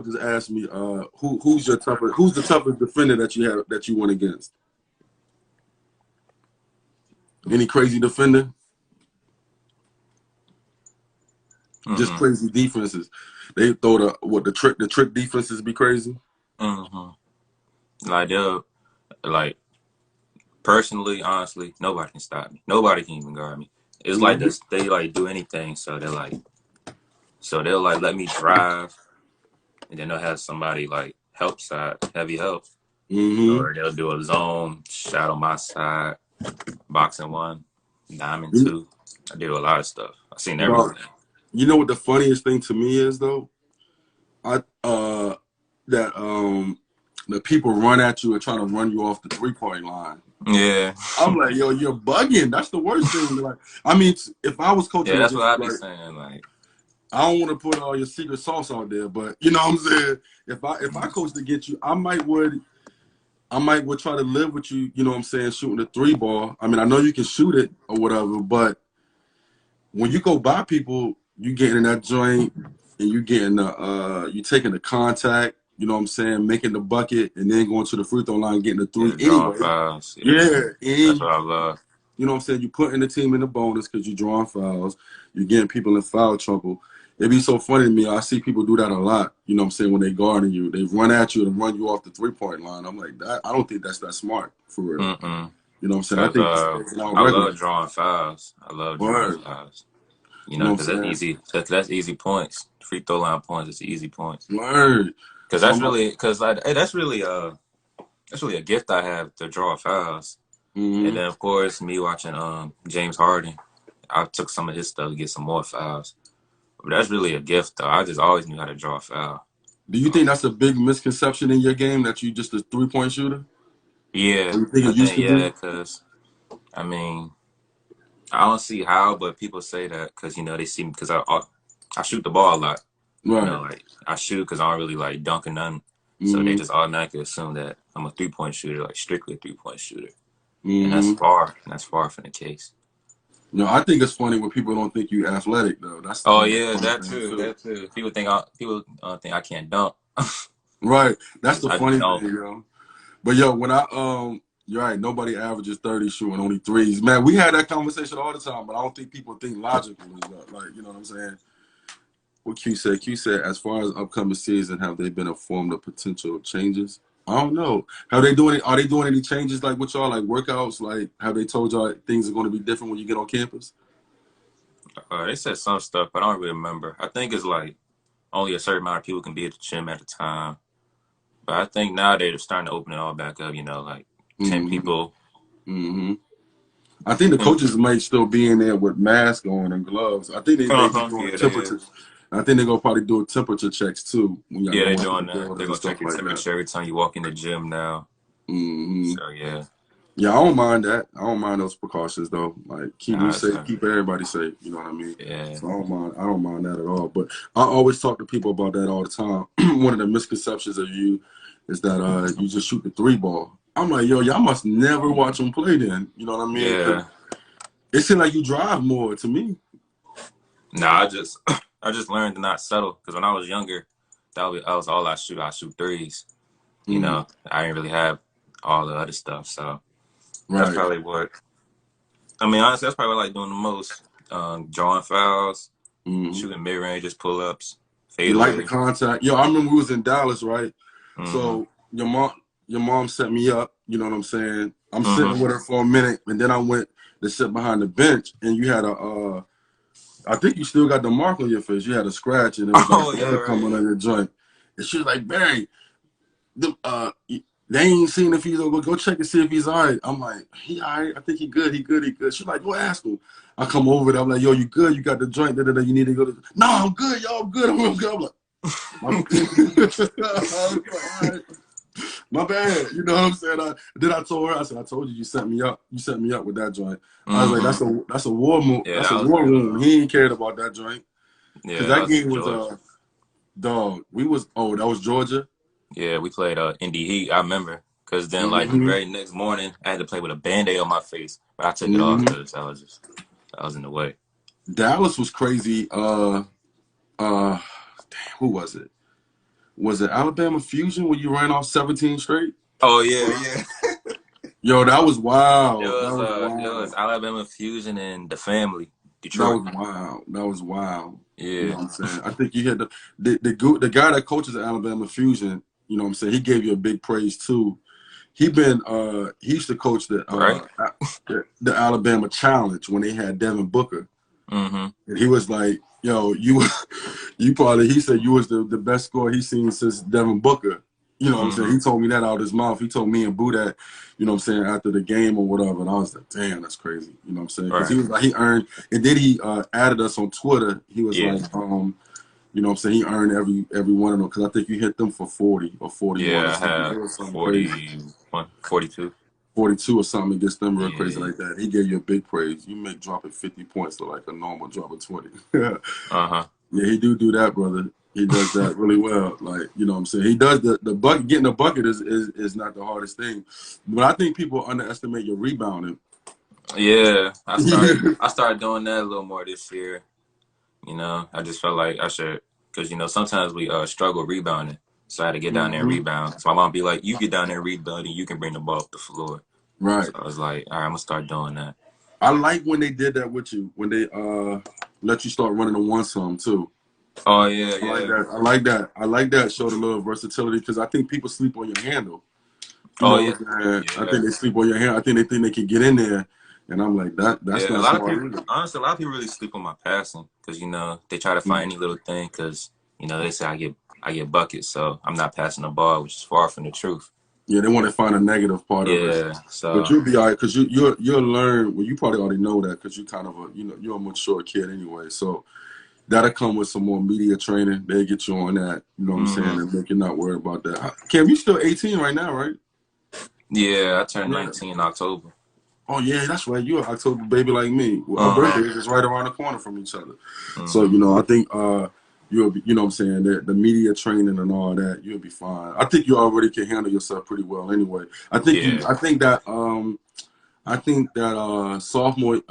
just asked me, who's the toughest defender that you went against? Any crazy defender? Just crazy defenses. They throw the trick defenses be crazy. Like personally, honestly, nobody can stop me. Nobody can even guard me. It's like this. They like do anything, so they'll like let me drive, and then they'll have somebody like help side, heavy help, or they'll do a zone shot on my side, boxing one, diamond two. I do a lot of stuff. I've seen everything. You know what the funniest thing to me is though? That people run at you and try to run you off the 3-point line. Yeah. I'm like, yo, you're bugging. That's the worst thing. Like, I mean, if I was coaching, that's what I be saying. Like, I don't want to put all your secret sauce out there, but you know what I'm saying. If I coach to get you, I might would try to live with you. You know what I'm saying, shooting the 3 ball. I mean, I know you can shoot it or whatever, but when you go by people, you getting in that joint and you getting you taking the contact. You know what I'm saying? Making the bucket and then going to the free throw line, getting the 3 anyway. Fouls. Yeah. That's what I love. You know what I'm saying? You putting the team in the bonus because you're drawing fouls. You're getting people in foul trouble. It'd be so funny to me. I see people do that a lot. You know what I'm saying? When they guarding you, they run at you and run you off the 3-point line. I'm like, I don't think that's that smart for real. You know what I'm saying? I think I love drawing fouls. I love drawing fouls. You know, because that's easy. That's easy points. Free throw line points. It's easy points. Word. Because that's really a gift I have to draw fouls. And then of course me watching James Harden, I took some of his stuff to get some more fouls. But that's really a gift though. I just always knew how to draw a foul. Do you think that's a big misconception in your game that you just a 3-point shooter? Yeah, because I mean, I don't see how, but people say that because you know they see me because I shoot the ball a lot. Right. You know, like I shoot because I don't really like dunking nothing. So they just automatically assume that I'm a 3-point shooter, like strictly a 3-point shooter. And that's far from the case. No, I think it's funny when people don't think you athletic though. That's that too. People think I can't dunk. Right. That's the funny thing, yo. But yo, when you're right, nobody averages 30 shooting only 3s. Man, we had that conversation all the time, but I don't think people think logically. Like, you know what I'm saying? What Q said. Q said, as far as upcoming season, have they been informed of potential changes? I don't know. Are they doing any changes like with y'all, like workouts? Like, have they told y'all things are going to be different when you get on campus? They said some stuff, but I don't really remember. I think it's like only a certain amount of people can be at the gym at a time. But I think now they're starting to open it all back up, you know, like 10 people. I think the coaches might still be in there with masks on and gloves. I think they may be doing temperature. I think they're going to probably do temperature checks too. They're doing that. They're going to check your temperature every time you walk in the gym now. So, yeah. Yeah, I don't mind that. I don't mind those precautions though. Like keep me safe, keep everybody safe. You know what I mean? Yeah. So I don't mind that at all. But I always talk to people about that all the time. One of the misconceptions of you is that you just shoot the 3 ball. I'm like, yo, y'all must never watch them play then. You know what I mean? Yeah. It seems like you drive more to me. Nah, I just learned to not settle because when I was younger, that was all I shoot. I shoot 3s. You know, I didn't really have all the other stuff. So that's probably what. I mean, honestly, that's probably what I like doing the most. Drawing fouls, shooting mid ranges, pull ups, fadeaways. You like the contact? Yo, I remember we was in Dallas, right? So your mom set me up. You know what I'm saying? I'm sitting with her for a minute, and then I went to sit behind the bench, and you had I think you still got the mark on your face. You had a scratch, and it was like coming on your joint. And she was like, Barry, they ain't seen if he's go check and see if he's all right. I'm like, he all right. I think he good. He good. She's like, go ask him. I come over there. I'm like, yo, you good? You got the joint? You need to go to. No, I'm good. Y'all good. I'm good. I'm like, my bad. You know what I'm saying? Then I told her, I said, I told you set me up. You set me up with that joint. I was like, that's a war move. Yeah, that's a war room. He ain't cared about that joint. Yeah, that game was dog. That was Georgia. Yeah, we played Indy Heat. I remember because then like the very next morning I had to play with a Band-Aid on my face, but I took it off because I was in the way. Dallas was crazy. Damn, who was it? Was it Alabama Fusion when you ran off 17 straight? Oh yeah. Yo, that was wild. It That was wild. it was Alabama Fusion and the Family, That Detroit. was wild. That was wild. Yeah. You know what I'm saying? I think you hit the guy that coaches at Alabama Fusion, you know what I'm saying, he gave you a big praise too. He used to coach the Alabama Challenge when they had Devin Booker. Mm-hmm. And he was like, yo, he said you was the best scorer he's seen since Devin Booker. You know what I'm saying? He told me that out of his mouth. He told me and Boo that, you know what I'm saying, after the game or whatever. And I was like, damn, that's crazy. You know what I'm saying? Because he was like, he earned, and then he added us on Twitter. He was like, you know what I'm saying, he earned every one of them. Because I think you hit them for 40 or 41 or something. Yeah, I had 42. 42 or something against them real crazy like that. He gave you a big praise. You make dropping 50 points to like a normal drop of 20. Uh-huh. Yeah, he do that, brother. He does that really well. Like, you know what I'm saying? He does the bucket. Getting the bucket is not the hardest thing. But I think people underestimate your rebounding. Yeah, I started doing that a little more this year. You know, I just felt like I should, because, you know, sometimes we struggle rebounding. So I had to get down there and rebound. So my mom be like, you get down there and rebound and you can bring the ball off the floor. Right. So I was like, all right, I'm going to start doing that. I like when they did that with you, when they let you start running the one some too. Oh, yeah, I like that. I like that. Showed a little versatility because I think people sleep on your handle. I think they sleep on your hand. I think they can get in there. And I'm like, that's not a lot of people, honestly, a lot of people really sleep on my passing because, you know, they try to find any little thing because, you know, they say I get buckets, so I'm not passing the ball, which is far from the truth. Yeah, they want to find a negative part of it. Yeah, so. But you'll be all right because you'll learn. Well, you probably already know that because you kind of you're a mature kid anyway. So that'll come with some more media training. They'll get you on that. You know what I'm saying, and make you not worried about that. Cam, you still 18 right now, right? Yeah, I turned 19 in October. Oh yeah, that's right. You're an October baby like me. Our birthdays is right around the corner from each other. So you know, I think you'll be, you know what I'm saying, the media training and all that, you'll be fine. I think you already can handle yourself pretty well anyway. I think that sophomore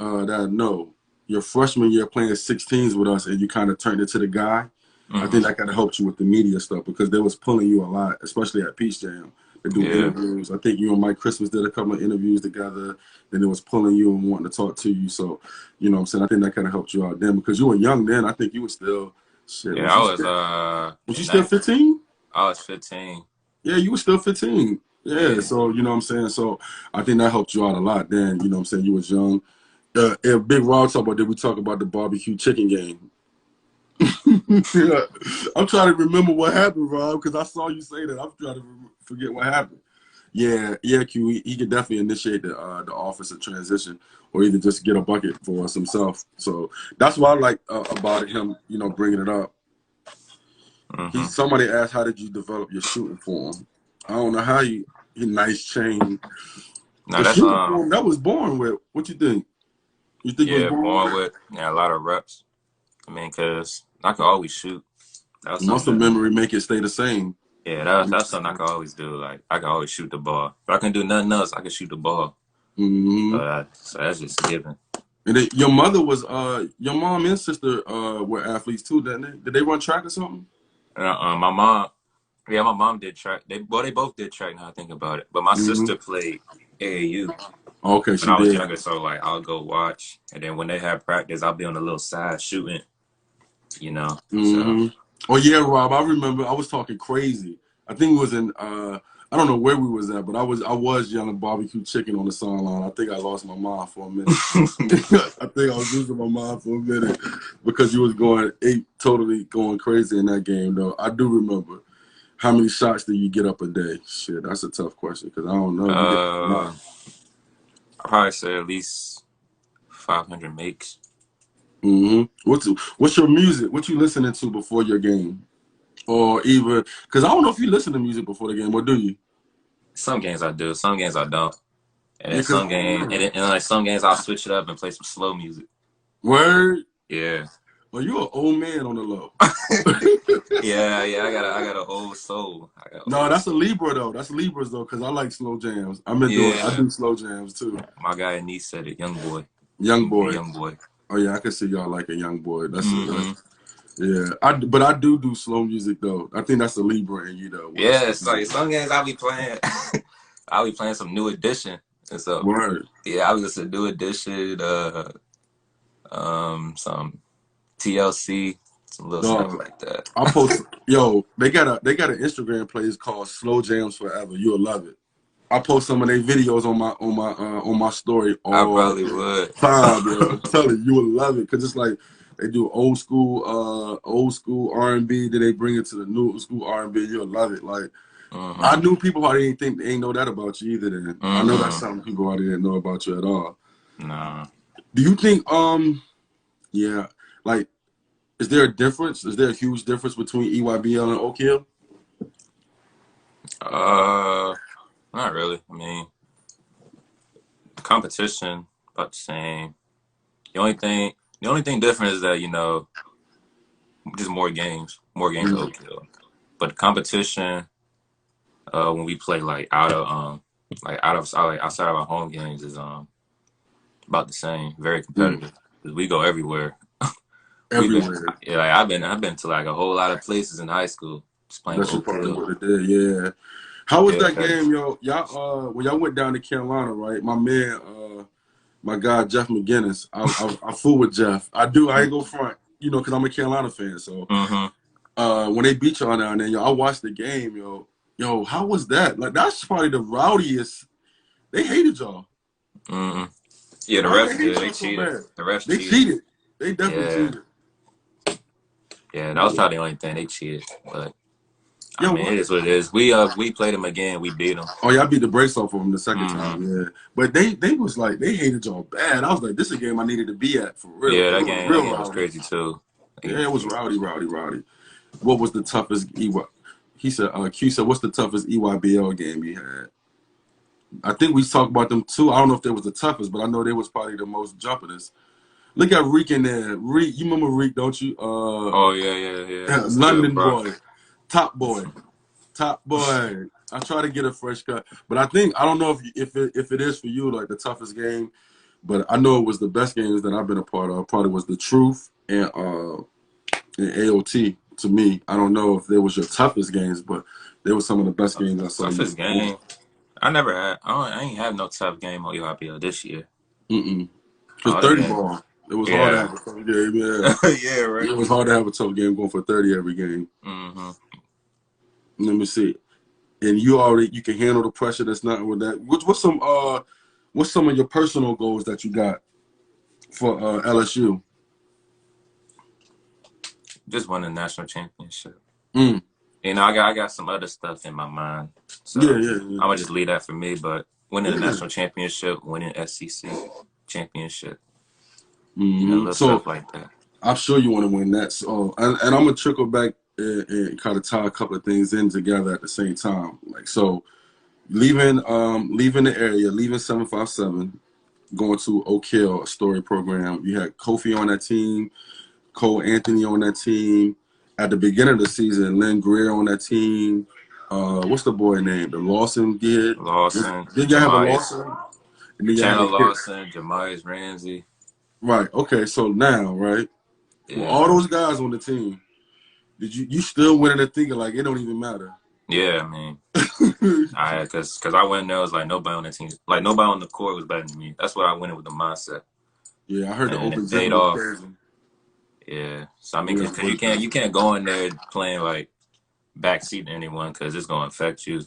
your freshman year playing 16s with us and you kind of turned into the guy. I think that kind of helped you with the media stuff because they was pulling you a lot, especially at Peach Jam. They do interviews. I think you and Mike Christmas did a couple of interviews together. Then it was pulling you and wanting to talk to you. So, you know what I'm saying? I think that kind of helped you out then because you were young then. I think you were still shit. Yeah, Was you still 15? I was 15. Yeah, you were still 15. Yeah, so you know what I'm saying? So I think that helped you out a lot then. You know what I'm saying? You was young. Big Rob talk about, did we talk about the barbecue chicken game? Yeah. I'm trying to remember what happened, Rob, because I saw you say that. I'm trying to forget what happened. Yeah, Q. He could definitely initiate the office of transition, or either just get a bucket for us himself. So that's what I like about him, you know, bringing it up. Somebody asked, how did you develop your shooting form? I don't know how you nice chain. No, that's form that was born with. What you think? You think it was born with a lot of reps. I mean, because I could always shoot. Muscle memory make it stay the same. Yeah, that's something I can always do. Like, I can always shoot the ball. If I can do nothing else, I can shoot the ball. So that's just given. And then your mother was, your mom and sister were athletes too, didn't they? Did they run track or something? My mom did track. They both did track now I think about it. But my sister played AAU. Okay, when I was younger, so like I'll go watch. And then when they have practice, I'll be on the little side shooting, you know. So. Oh yeah, Rob, I remember I was talking crazy. I think it was in I don't know where we was at, but I was yelling barbecue chicken on the sideline. I think I lost my mind for a minute. I think I was losing my mind for a minute because you was totally going crazy in that game though. I do remember. How many shots do you get up a day? Shit, that's a tough question because I don't know. I'll probably say at least 500 makes. What's your music? What you listening to before your game? Or even, because I don't know if you listen to music before the game, or do you? Some games I do, some games I don't. And then some games I'll switch it up and play some slow music. Word? Yeah. Well, you an old man on the low. yeah, I got an old soul. That's a Libra though. That's Libras though, because I like slow jams. I do slow jams too. My guy and niece said it, young boy. Young boy. Oh yeah, I can see y'all like a young boy. That's But I do slow music though. I think that's the Libra in you though. Yeah, it's like some games I'll be playing. I'll be playing some New Edition and so. Word. Yeah, I was listening to New Edition, some TLC, some little stuff like that. I post they got an Instagram page called Slow Jams Forever. You'll love it. I post some of their videos on my story all I probably would. time, bro. I'm telling you will love it because it's like they do old school R&B, then they bring it to the new school R&B. You'll love it. Like I knew people how they ain't know that about you either. Then I know that's something people already didn't know about you at all. Nah. Do you think like is there a difference? Is there a huge difference between EYBL and Oak Hill? Not really. I mean, competition about the same. The only thing different is that just more games at Oak Hill. But the competition, when we play outside of our home games is about the same. Very competitive because we go everywhere. Everywhere. I've been to a whole lot of places in high school. Just playing That's probably what it did. Yeah. How was that game, yo? Y'all, when y'all went down to Carolina, right? My man, my guy Jeff McGinnis. I fool with Jeff. I ain't go front, because I'm a Carolina fan. So when they beat y'all down there, I watched the game, yo. Yo, how was that? Like that's probably the rowdiest. They hated y'all. Yeah, the refs did. They cheated. The refs cheated. They definitely cheated. Yeah, that was probably the only thing they cheated, but. I mean, it is what it is. We played them again. We beat them. Oh, y'all beat the brakes off of them the second time, yeah. But they was like, they hated y'all bad. I was like, this is a game I needed to be at for real. Yeah, that game was crazy too. Yeah, it was rowdy. What was the toughest He said, Q said, what's the toughest EYBL game you had? I think we talked about them too. I don't know if they was the toughest, but I know they was probably the most jumpingest. Look at Reek in there. Reek, you remember Reek, don't you? Oh yeah. London boy. Top boy. I try to get a fresh cut, but I don't know if it is for you like the toughest game, but I know it was the best games that I've been a part of. Probably was the Truth and AOT to me. I don't know if they was your toughest games, but they were some of the best games I saw. Toughest game. I never had. I ain't have no tough game on EYBL this year. Because 30 ball. It was hard to have a tough game, yeah, right. It was hard to have a tough game going for 30 every game. Let me see. And you can handle the pressure that's not with that. What's some of your personal goals that you got for LSU? Just win the national championship. I got some other stuff in my mind. So I'm gonna just leave that for me. But winning the national championship, winning SEC championship, little stuff like that. I'm sure you want to win that. So, and I'm gonna trickle back and kind of tie a couple of things in together at the same time. Like so, leaving the area, leaving 757, going to Oak Hill, a story program. You had Kofi on that team, Cole Anthony on that team. At the beginning of the season, Lynn Greer on that team. What's the boy name? The Lawson kid. Did y'all have a Lawson? Chandler Lawson, Jamias Ramsey. Right. Okay. So now, right, with all those guys on the team, did you still winning and thinking like it don't even matter? Yeah, I mean, because I went in there, it was like nobody on the team, like nobody on the court was better than me. That's what I went in with the mindset. Yeah, I heard the open paid off. Yeah, so I mean, because you can't go in there playing like backseat to anyone because it's gonna affect you.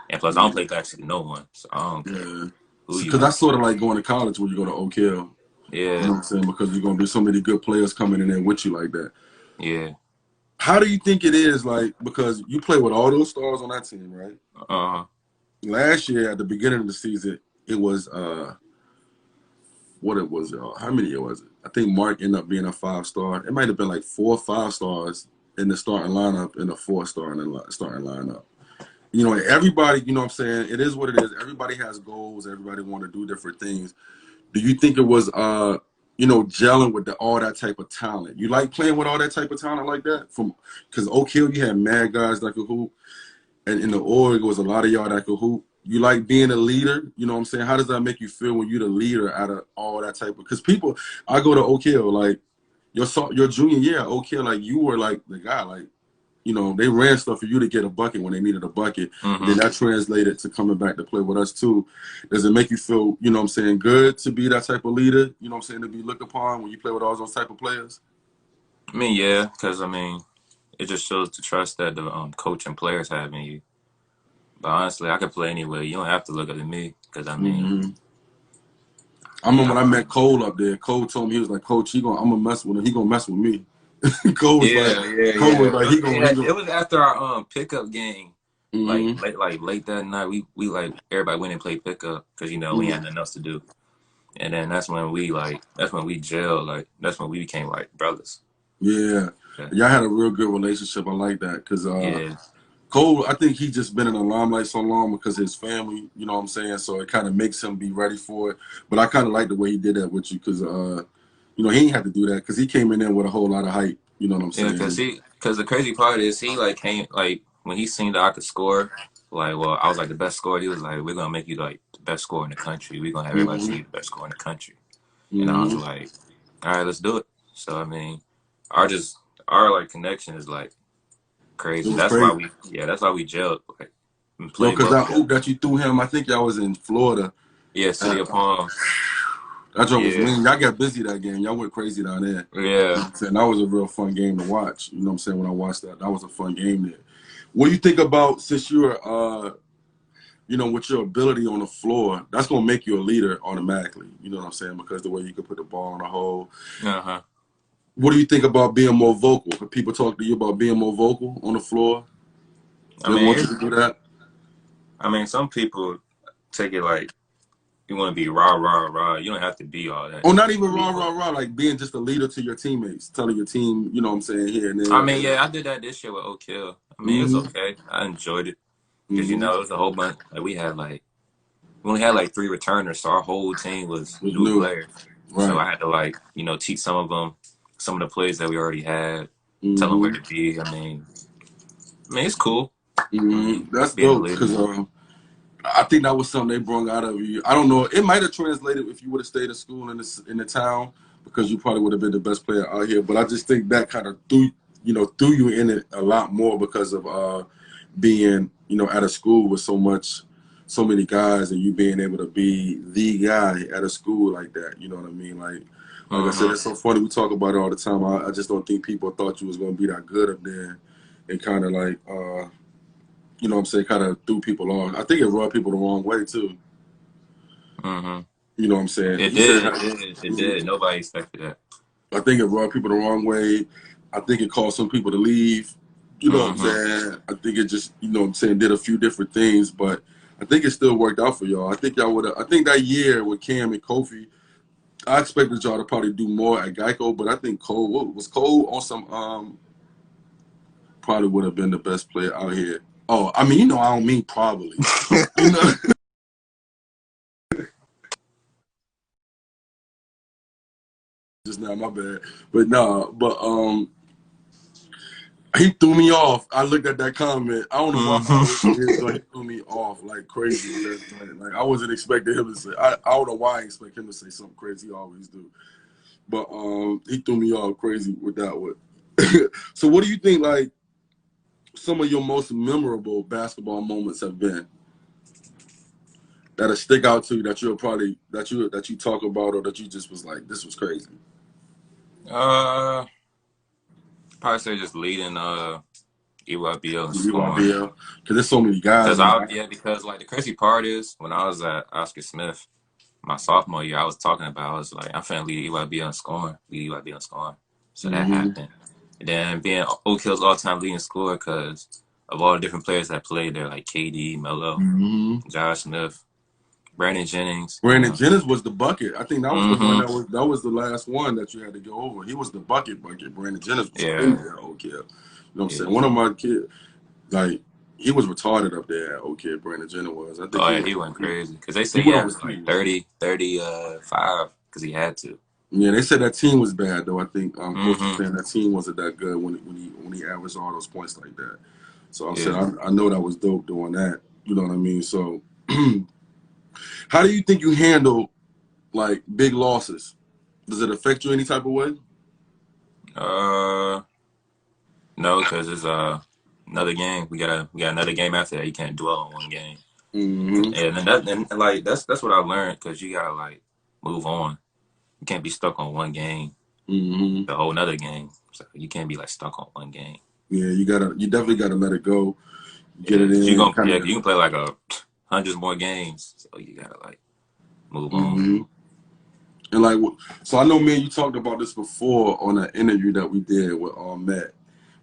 And plus, I don't play backseat to no one, so I don't care. Because that's sort of like going to college when you go to Oak Hill. Yeah, you know what I'm saying? Because you're gonna be so many good players coming in there with you like that. Yeah. How do you think it is, like, because you play with all those stars on that team, right? Last year, at the beginning of the season, it was, what it was, y'all? How many was it? I think Mark ended up being a 5-star. It might have been like 4 or 5 stars in the starting lineup and a 4-star in the starting lineup. Everybody, you know what I'm saying? It is what it is. Everybody has goals. Everybody want to do different things. Do you think it was, gelling with all that type of talent? You like playing with all that type of talent like that? Because Oak Hill, you had mad guys that could hoop, and in the org, it was a lot of y'all that could hoop. You like being a leader? You know what I'm saying? How does that make you feel when you're the leader out of all that type of? Because people, I go to Oak Hill, like your junior year, okay, like you were like the guy, like, you know, they ran stuff for you to get a bucket when they needed a bucket. And then that translated to coming back to play with us too. Does it make you feel, you know what I'm saying, good to be that type of leader, you know what I'm saying, to be looked upon when you play with all those type of players? I mean, yeah, because I mean, it just shows the trust that the coach and players have in you. But honestly, I could play anywhere. You don't have to look up at me because I mean, I remember when I met Cole up there. Cole told me, he was like, Coach, I'm gonna mess with him. He gonna mess with me. Cole was like, It was after our pickup game, like late that night. We like everybody went and played pickup because you know we had nothing else to do, and then that's when we gelled. Like that's when we became like brothers. Yeah, y'all had a real good relationship. I like that because Cole, I think he just been in the limelight so long because his family, you know what I'm saying? So it kind of makes him be ready for it. But I kind of like the way he did that with you because, you know, he ain't had to do that because he came in there with a whole lot of hype. You know what I'm saying? Yeah, because the crazy part is he like came, like when he seen that I could score, like, well, I was like the best scorer. He was like, we're going to make you like the best scorer in the country. We're going to have everybody see you the best scorer in the country. And I was like, all right, let's do it. So, I mean, our like connection is like crazy. That's why we gelled. Like, yo, because that hoop that you threw him, I think y'all was in Florida. Yeah, City of Palm. That joke was mean. Y'all got busy that game. Y'all went crazy down there. Yeah. And that was a real fun game to watch. You know what I'm saying? When I watched that, that was a fun game there. What do you think about, since you're, you know, with your ability on the floor, that's going to make you a leader automatically. You know what I'm saying? Because the way you can put the ball in the hole. What do you think about being more vocal? Can people talk to you about being more vocal on the floor? They want you to do that? I mean, some people take it like, you want to be rah, rah, rah. You don't have to be all that. Oh, not even rah, rah, rah. Like being just a leader to your teammates, telling your team, you know what I'm saying, here and there. I mean, yeah, I did that this year with Oak Hill. I mean, it was okay. I enjoyed it. Because, you know, it was a whole bunch. Like, we only had like 3 returners. So our whole team was new players. Right. So I had to, like, you know, teach some of them some of the plays that we already had, tell them where to be. I mean, it's cool. That's dope. Because I think that was something they brought out of you. I don't know. It might have translated if you would have stayed in school in the town, because you probably would have been the best player out here. But I just think that kind of threw you in it a lot more because of being, you know, at a school with so many guys, and you being able to be the guy at a school like that. You know what I mean? Like I said, it's so funny. We talk about it all the time. I just don't think people thought you was going to be that good up there, and kind of like, you know what I'm saying, kind of threw people off. I think it rubbed people the wrong way, too. You know what I'm saying? It did. Nobody expected that. I think it rubbed people the wrong way. I think it caused some people to leave. You know what I'm saying? I think it just, you know what I'm saying, did a few different things, but I think it still worked out for y'all. I think y'all would have, I think that year with Cam and Kofi, I expected y'all to probably do more at Geico, but I think Cole on some, probably would have been the best player out here. Oh, I mean, you know, I don't mean probably. You know? Just now, my bad. But no, he threw me off. I looked at that comment. I don't know why he threw me off like crazy with that thing. Like, I wasn't expecting him to say. I don't know why I expect him to say something crazy. He always do. But he threw me off crazy with that one. So what do you think, like, some of your most memorable basketball moments have been that'll stick out to you, that you'll probably that you talk about, or that you just was like, this was crazy? Probably say just leading EYBL and scoring. Because there's so many guys. Because like the crazy part is when I was at Oscar Smith, my sophomore year, I was like, I'm finna lead EYBL and scoring. So that happened. And then being Oak Hill's all-time leading scorer because of all the different players that played there, like KD, Melo, Josh Smith, Brandon Jennings. Jennings was the bucket. I think that was the one that was the last one that you had to go over. He was the bucket. Brandon Jennings was in there at Oak Hill. You know what I'm saying? One of my kids, like, he was retarded up there at Oak Hill, Brandon Jennings was. I think he went crazy. Because they said he was like 35 because he had to. Yeah, they said that team was bad, though. I think Coach was saying that team wasn't that good when he averaged all those points like that. So I'm saying I know that was dope doing that. You know what I mean? So how do you think you handle, like, big losses? Does it affect you any type of way? No, because it's another game. We got another game after that. You can't dwell on one game. And like that's what I learned, because you gotta like move on. You can't be stuck on one game the whole nother game. So you can't be like stuck on one game. Yeah, you definitely gotta let it go. Get it in. You can play like hundreds more games. So you gotta like move on. And like, so I know, man, you talked about this before on an interview that we did with Matt.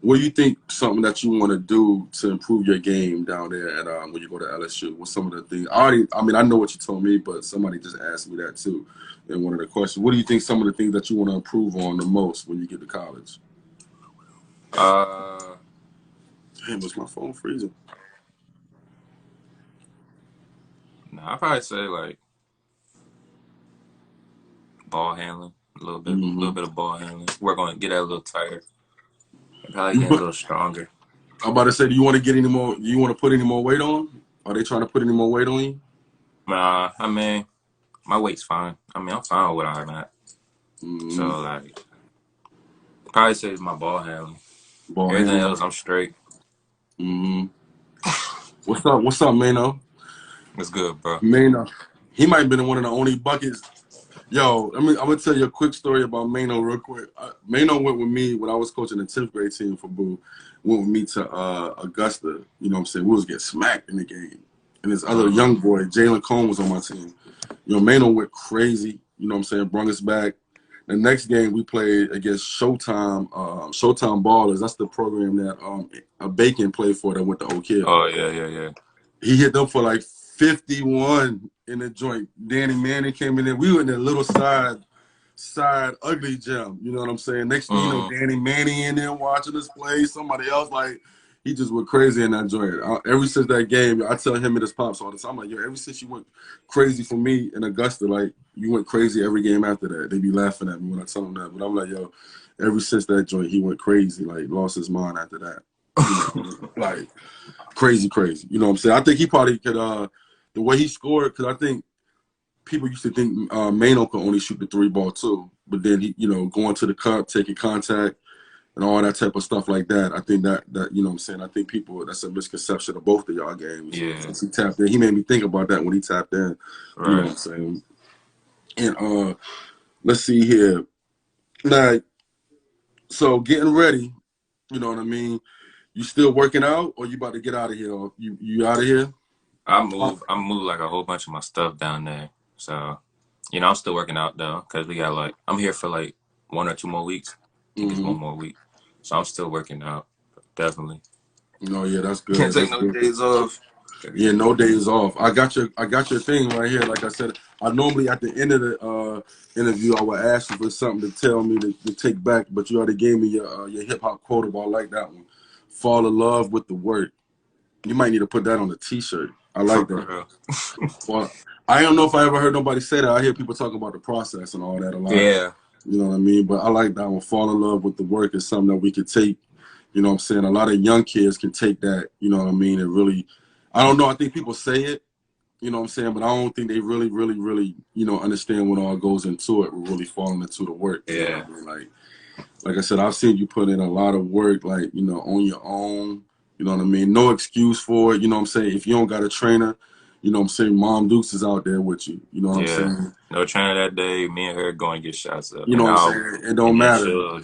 What do you think something that you want to do to improve your game down there at when you go to LSU? What's some of the things? I know what you told me, but somebody just asked me that too in one of the questions. What do you think some of the things that you want to improve on the most when you get to college? Damn, was my phone freezing? No, I'd probably say like ball handling a little bit of ball handling. Work on it, get that a little tighter. Probably get a little stronger. I'm about to say, do you want to get any more? Do you want to put any more weight on? Are they trying to put any more weight on you? Nah, I mean, my weight's fine. I mean, I'm fine with where I'm at. So like, probably say it's my ball handling. Everything else, I'm straight. What's up, Mano? What's good, bro? Mano, he might have been one of the only buckets. Yo, I'm gonna tell you a quick story about Mano real quick. Mano went with me when I was coaching the 10th grade team for Boo. Went with me to Augusta. You know what I'm saying? We was getting smacked in the game. And this other young boy, Jalen Cone, was on my team. You know, Mano went crazy. You know what I'm saying? Brung us back. The next game we played against Showtime Ballers. That's the program that Bacon played for that went to Oak Hill. Oh, yeah. He hit them for like 51 in the joint. Danny Manning came in there. We were in that little side ugly gym. You know what I'm saying? Next thing you know, Danny Manning in there watching us play. Somebody else, like, he just went crazy in that joint. Ever since that game, I tell him and his pops all the time, I'm like, yo, ever since you went crazy for me in Augusta, like, you went crazy every game after that. They be laughing at me when I tell them that. But I'm like, yo, ever since that joint, he went crazy, like, lost his mind after that. You know, like, crazy. You know what I'm saying? I think he probably could, the way he scored, because I think people used to think Mano could only shoot the 3-ball too. But then, he, you know, going to the cup, taking contact, and all that type of stuff like that. I think that you know what I'm saying? I think that's a misconception of both of y'all games. Yeah. Since he tapped in. He made me think about that when he tapped in. Right. You know what I'm saying? And let's see here. Now, so getting ready, you know what I mean? You still working out, or you about to get out of here? Or you out of here? I moved like a whole bunch of my stuff down there. So, you know, I'm still working out though, because we got like, I'm here for like 1 or 2 more weeks. I think it's 1 more week. So I'm still working out, definitely. No, yeah, that's good. Can't take no days off. Yeah, no days off. I got your thing right here. Like I said, I normally at the end of the interview, I would ask you for something to tell me to take back, but you already gave me your hip hop quotable. I like that one. Fall in love with the work. You might need to put that on a T-shirt. I like that. Well, I don't know if I ever heard nobody say that. I hear people talking about the process and all that a lot. Yeah. You know what I mean? But I like that one. Fall in love with the work is something that we could take. You know what I'm saying? A lot of young kids can take that, you know what I mean, and really, I don't know, I think people say it, you know what I'm saying, but I don't think they really, you know, understand what all goes into it. We're really falling into the work. Yeah. You know what I mean? Like I said, I've seen you put in a lot of work, like, you know, on your own, you know what I mean? No excuse for it, you know what I'm saying? If you don't got a trainer, you know what I'm saying, Mom Dukes is out there with you, you know what I'm saying? No trainer that day, me and her going to get shots up. You know what I'm saying? It don't matter.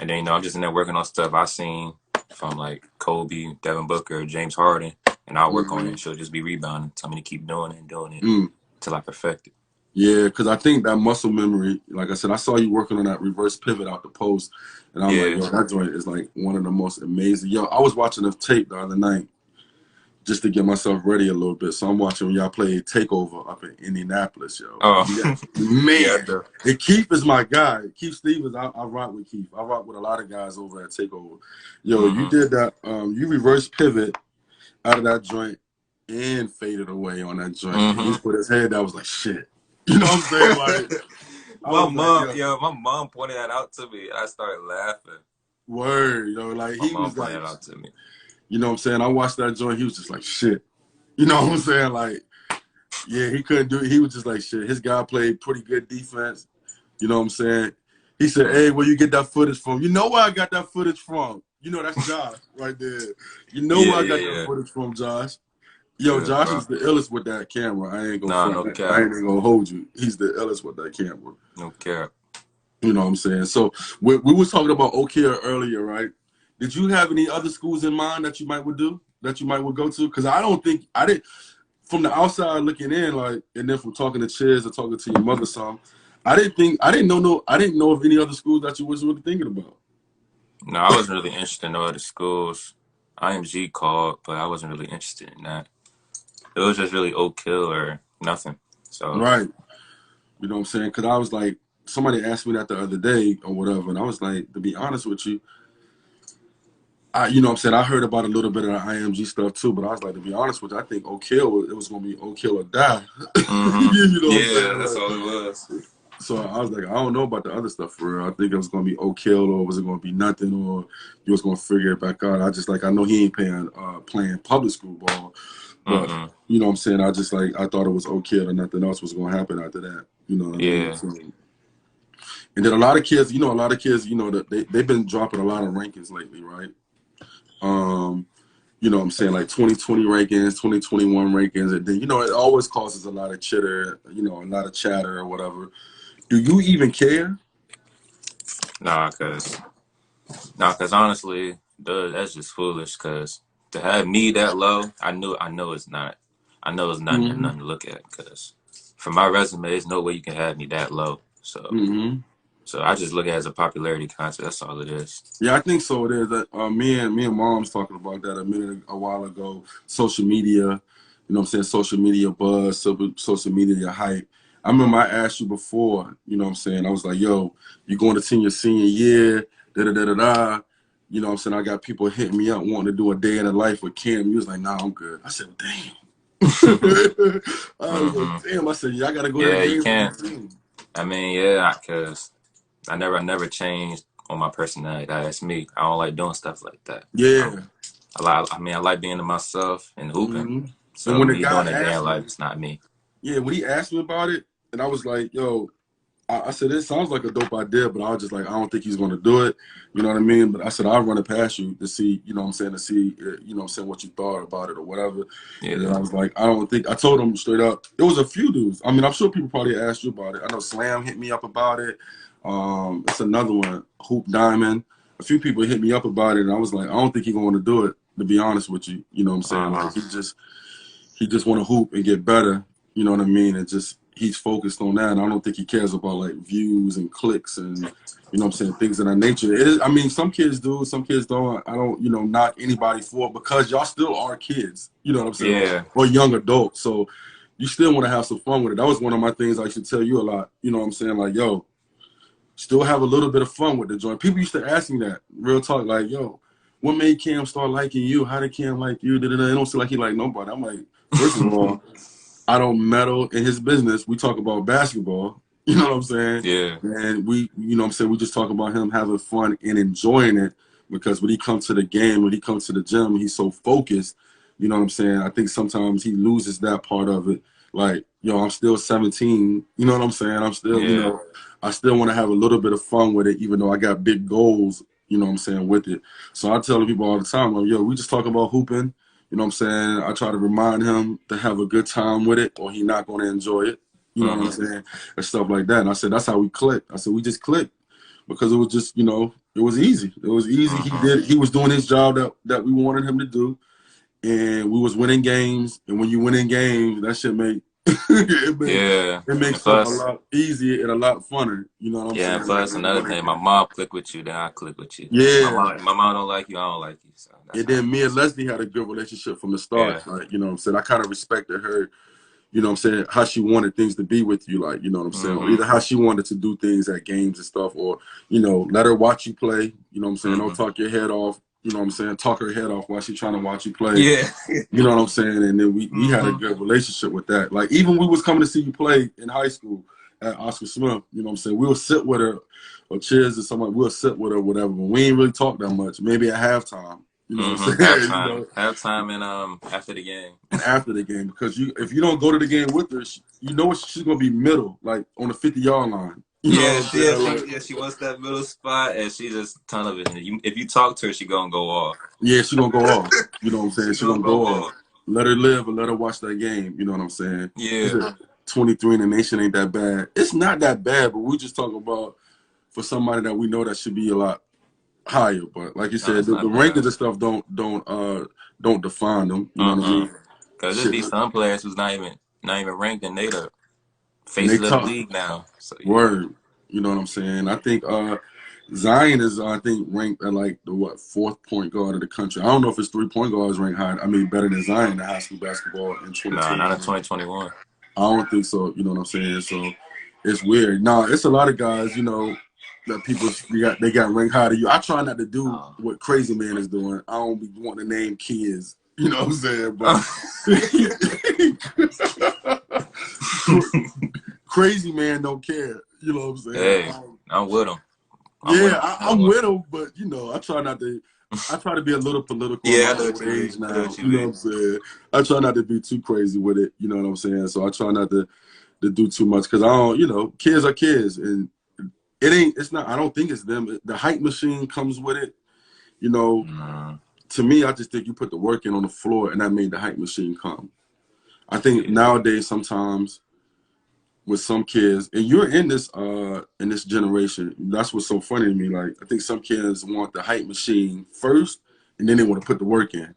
And then, you know, I'm just in there working on stuff I seen from like Kobe, Devin Booker, James Harden, and I'll work on it. She'll just be rebounding, tell me to keep doing it until I perfect it. Yeah, because I think that muscle memory, like I said, I saw you working on that reverse pivot out the post, and I'm like, yo, that joint is like one of the most amazing. Yo, I was watching the tape the other night just to get myself ready a little bit. So I'm watching when y'all played TakeOver up in Indianapolis, yo. Oh, man. And Keith is my guy. Keith Stevens, I rock with Keith. I rock with a lot of guys over at TakeOver. Yo, you did that. You reverse pivot out of that joint and faded away on that joint. And he put his head down. I was like, shit. You know what I'm saying? Like, my mom pointed that out to me. I started laughing. Word, yo, like he was like, pointed out to me. You know what I'm saying? I watched that joint. He was just like, shit. You know what I'm saying? Like, yeah, he couldn't do it. He was just like, shit. His guy played pretty good defense. You know what I'm saying? He said, "Hey, where you get that footage from?" You know where I got that footage from? You know that's Josh right there. You know where I got that footage from, Josh. Yo, Josh is the illest with that camera. I ain't gonna no cap. I ain't gonna hold you. He's the illest with that camera. No cap. You know what I'm saying? So we was talking about Oak Hill earlier, right? Did you have any other schools in mind that you might would go to? Because I don't think I did. From the outside looking in, like, and then from talking to Chiz or talking to your mother, some, I didn't know of any other schools that you was really thinking about. No, I wasn't really interested in no other schools. IMG called, but I wasn't really interested in that. It was just really Oak Hill or nothing. So right, you know what I'm saying? Because I was like, somebody asked me that the other day or whatever, and I was like, to be honest with you, you know what I'm saying? I heard about a little bit of the IMG stuff too, but I was like, to be honest with you, I think Oak Hill, it was going to be Oak Hill or die. Mm-hmm. You know what I'm saying? that's all it was. So I was like, I don't know about the other stuff for real. I think it was going to be Oak Hill, or was it going to be nothing, or you was going to figure it back out. I know he ain't playing public school ball, but you know what I'm saying? I thought it was Oak Hill and nothing else was going to happen after that. You know what I mean? So, and then a lot of kids, they've been dropping a lot of rankings lately, right? You know what I'm saying, like 2020 rankings, 2021 rankings, and then, it always causes a lot of chitter, a lot of chatter or whatever. Do you even care? Nah, cause honestly, that's just foolish. Cause to have me that low, I know it's not. I know it's nothing to look at. Cause for my resume, there's no way you can have me that low. So, so I just look at it as a popularity contest. That's all it is. Yeah, I think so. It is. Me and Mom's talking about that a while ago. Social media, you know what I'm saying? Social media buzz, social media hype. I remember I asked you before, you know what I'm saying? I was like, yo, you going to your senior year, da-da-da-da-da. You know what I'm saying? I got people hitting me up wanting to do a day in the life with Kim. You was like, nah, I'm good. I said, damn. I was like, damn. I said, yeah, I got to go to the game. You can't. I mean, yeah, because I never changed on my personality. That's me. I don't like doing stuff like that. Yeah. I like being to myself and hooping. So and when me doing a day in life, it's not me. Yeah, when he asked me about it, and I was like, yo, I said, it sounds like a dope idea, but I was just like, I don't think he's going to do it. You know what I mean? But I said, I'll run it past you to see, you know what I'm saying, to see, you know what I'm saying, what you thought about it or whatever. Yeah. And I was like, I told him straight up, it was a few dudes. I mean, I'm sure people probably asked you about it. I know Slam hit me up about it. It's another one, Hoop Diamond. A few people hit me up about it, and I was like, I don't think he's going to do it, to be honest with you. You know what I'm saying? Like, he just want to hoop and get better. You know what I mean? And just, he's focused on that. And I don't think he cares about like views and clicks and, you know what I'm saying, things of that nature. I mean, some kids do, some kids don't. I don't, knock anybody for it because y'all still are kids. You know what I'm saying? Yeah. Or young adults. So you still want to have some fun with it. That was one of my things I should tell you a lot. You know what I'm saying? Like, yo, still have a little bit of fun with the joint. People used to ask me that. Real talk, like, yo, what made Cam start liking you? How did Cam like you? It don't seem like he like nobody. I'm like, first of all, I don't meddle in his business. We talk about basketball. You know what I'm saying? Yeah. And we, you know what I'm saying, we just talk about him having fun and enjoying it, because when he comes to the game, when he comes to the gym, he's so focused. You know what I'm saying? I think sometimes he loses that part of it. Like, yo, I'm still 17. You know what I'm saying? I'm still, I still want to have a little bit of fun with it, even though I got big goals, you know what I'm saying, with it. So I tell people all the time, like, yo, we just talk about hooping. You know what I'm saying? I try to remind him to have a good time with it, or he's not going to enjoy it. You know what I'm saying? And stuff like that. And I said, that's how we clicked. I said, we just clicked because it was just, it was easy. It was easy. He was doing his job that we wanted him to do. And we was winning games. And when you win in games, that shit it makes stuff a lot easier and a lot funner. You know what I'm saying? Yeah, and plus another thing, my mom click with you, then I click with you. Yeah. My mom don't like you, I don't like you. So and then me and Leslie had a good relationship from the start. Yeah. Like, you know what I'm saying? I kind of respected her, you know what I'm saying, how she wanted things to be with you, like, you know what I'm saying? Or either how she wanted to do things at games and stuff, or, let her watch you play, you know what I'm saying? Don't talk your head off. You know what I'm saying? Talk her head off while she's trying to watch you play. Yeah. You know what I'm saying? And then we had a good relationship with that. Like, even we was coming to see you play in high school at Oscar Smith, you know what I'm saying? We'll sit with her, or Chiz or somebody, we'll sit with her, whatever. But we ain't really talk that much. Maybe at halftime. You know what I'm saying? Halftime and after the game. After the game. Because if you don't go to the game with her, you know she's going to be middle, like on the 50-yard line. You know what I'm saying? Yeah, she wants that middle spot, and she just a ton of it. And if you talk to her, she gonna go off. Yeah, she gonna go off. You know what I'm saying? She gonna go off. off. Let her live and let her watch that game. You know what I'm saying? Yeah. 23 in the nation ain't that bad. It's not that bad, but we just talking about for somebody that we know that should be a lot higher. But like you said, the rankings and stuff don't define them. You know what I mean? Because there's be some players who's not even ranked, and they the face of the league now. So, yeah. Word. You know what I'm saying? I think Zion is ranked at like the 4th point guard of the country. I don't know if it's 3-point guards ranked high. I mean, better than Zion in high school basketball in 2020. Nah, not in 2021. I don't think so. You know what I'm saying? So it's weird. Nah, it's a lot of guys. You know that people they got ranked higher than you. I try not to do what Crazy Man is doing. I don't be wanting to name kids. You know what I'm saying? But Crazy Man don't care. You know what I'm saying? Hey, I'm with him. I'm with him, but you know, I try not to. I try to be a little political. Yeah, at my age now. You know what I'm saying? I try not to be too crazy with it. You know what I'm saying? So I try not to do too much because I don't. You know, kids are kids, and it ain't. It's not. I don't think it's them. The hype machine comes with it. You know, to me, I just think you put the work in on the floor, and that made the hype machine come. I think nowadays sometimes with some kids, and you're in this generation, that's what's so funny to me. Like, I think some kids want the hype machine first, and then they want to put the work in.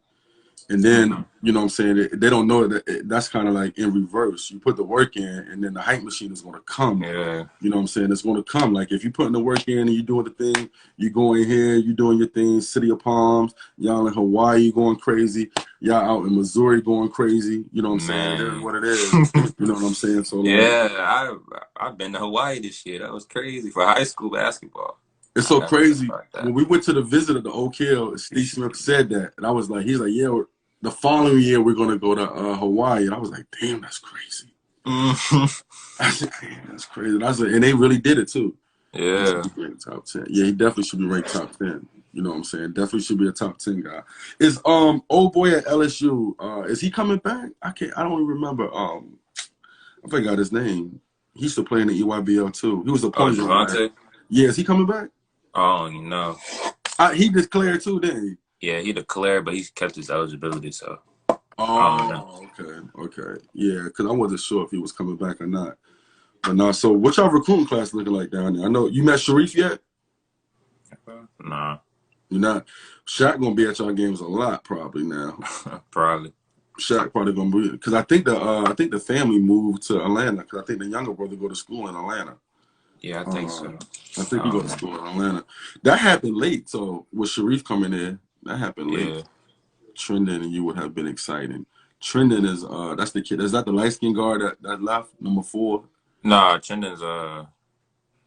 And then, you know what I'm saying, they don't know that that's kind of like in reverse. You put the work in, and then the hype machine is going to come. Yeah. You know what I'm saying? It's going to come. Like, if you're putting the work in and you're doing the thing, you go in here, you're doing your thing, City of Palms, y'all in Hawaii going crazy, y'all out in Missouri going crazy. You know what I'm saying? It is what it is. You know what I'm saying? So, yeah, I've been to Hawaii this year. That was crazy for high school basketball. It's so crazy. When we went to the visit of the Oak Hill, Steve Smith said that. And I was like, he's like, yeah, the following year we're going to go to Hawaii. And I was like, damn, that's crazy. I said, damn, that's crazy. And I said, and they really did it too. Yeah. He should be ranked top 10. Yeah, he definitely should be ranked top 10. You know what I'm saying? Definitely should be a top 10 guy. Is old boy at LSU, is he coming back? I don't even remember. I forgot his name. He used to play in the EYBL too. He was a point guard. Yeah, is he coming back? Oh, no. He declared too, didn't he? Yeah, he declared, but he kept his eligibility, so. Oh, okay. Yeah, because I wasn't sure if he was coming back or not. But no, so what's y'all recruiting class looking like down there? I know you met Sharif yet? Nah. You're not. Shaq gonna be at y'all games a lot probably now. Probably. Shaq probably gonna be, because I think the family moved to Atlanta because I think the younger brother go to school in Atlanta. Yeah, I think so. I think he go to school in Atlanta. That happened late, so with Sharif coming in, that happened late. Yeah. Trendon and you would have been exciting. Trendon is that's the kid. Is that the light skinned guard that left, number 4? Nah, Trendon's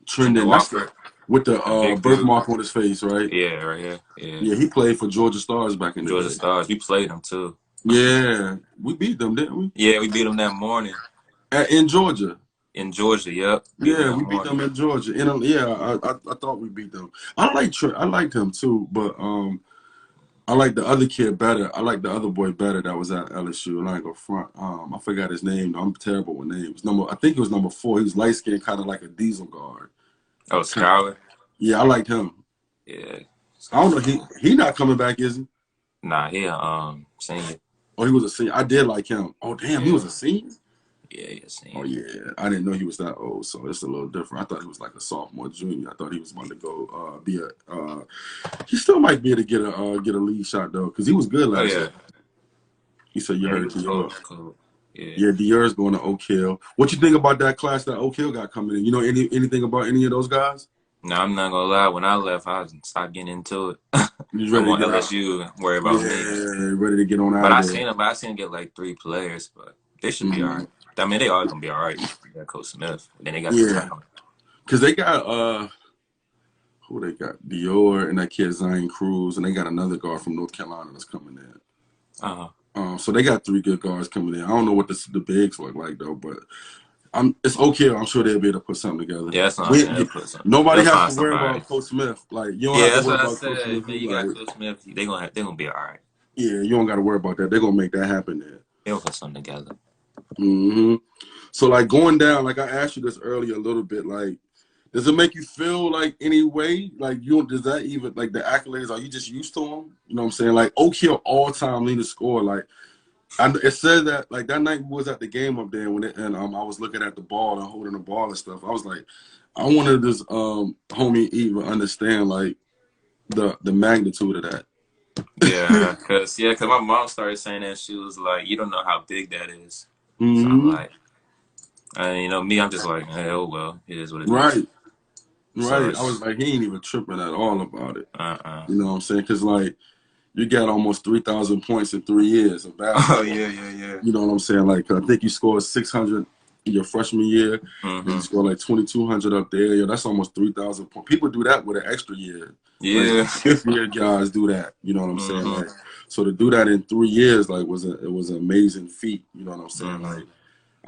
Trendon Walker with the birthmark on his face, right? Yeah, right here. Yeah, he played for Georgia Stars back in the day. Georgia Stars. We played him too. Yeah, we beat them, didn't we? Yeah, we beat them that morning. In Georgia. In Georgia, yep. Yeah, we beat them in Georgia. I thought we beat them. I liked him too, but I like the other kid better. I like the other boy better that was at LSU. And I go front. I forgot his name. I'm terrible with names. I think it was number 4. He was light skinned, kind of like a diesel guard. Oh, Skyler. Yeah, I liked him. Yeah. I don't know. He not coming back, is he? Nah, he senior. Oh, he was a senior. I did like him. Oh, damn, he was a senior? Yeah, senior. Oh, yeah. I didn't know he was that old, so it's a little different. I thought he was like a sophomore, junior. I thought he was about to go he still might be able to get a lead shot, though, because he was good last year. He said you heard Dior. Yeah, Dior's going to Oak Hill. What you think about that class that Oak Hill got coming in? You know anything about any of those guys? No, I'm not gonna lie. When I left, I stopped getting into it. You ready to LSU worry about me? Yeah, ready to get on out. But I seen him get like 3 players, but they should be all right. I mean, they are gonna be all right. They got Coach Smith. Then they got because they got who they got? Dior and that kid Zion Cruz, and they got another guard from North Carolina that's coming in. So they got 3 good guards coming in. I don't know what the bigs look like though, but it's okay. I'm sure they'll be able to put something together. Yeah, that's not nobody has to worry about Coach Smith. Like you don't have to worry about Coach Smith. You got Coach Smith. They're gonna be all right. Yeah, you don't got to worry about that. They're gonna make that happen there. They'll put something together. So like going down, like I asked you this earlier a little bit, like Does it make you feel like any way? Like does that even like the accolades? Are you just used to them? You know what I'm saying? Like Oak Hill all-time leading scorer. Like it said that like that night we was at the game up there and I was looking at the ball and holding the ball and stuff. I was like, I wanted this homie even understand like the magnitude of that. Yeah, cause my mom started saying that. She was like, "You don't know how big that is." Mm-hmm. So I'm like, me, I'm just like, hey, oh well, it is what it is. Right. So I was like, he ain't even tripping at all about it. You know what I'm saying? Because like you got almost 3,000 points in 3 years of basketball. Oh yeah. You know what I'm saying? Like I think you scored 600 your freshman year. Mm-hmm. You scored like 2,200 up there. Yeah, that's almost 3,000 points. People do that with an extra year. Yeah, like, fifth year guys do that. You know what I'm saying? Like so to do that in 3 years, like it was an amazing feat. You know what I'm saying? Like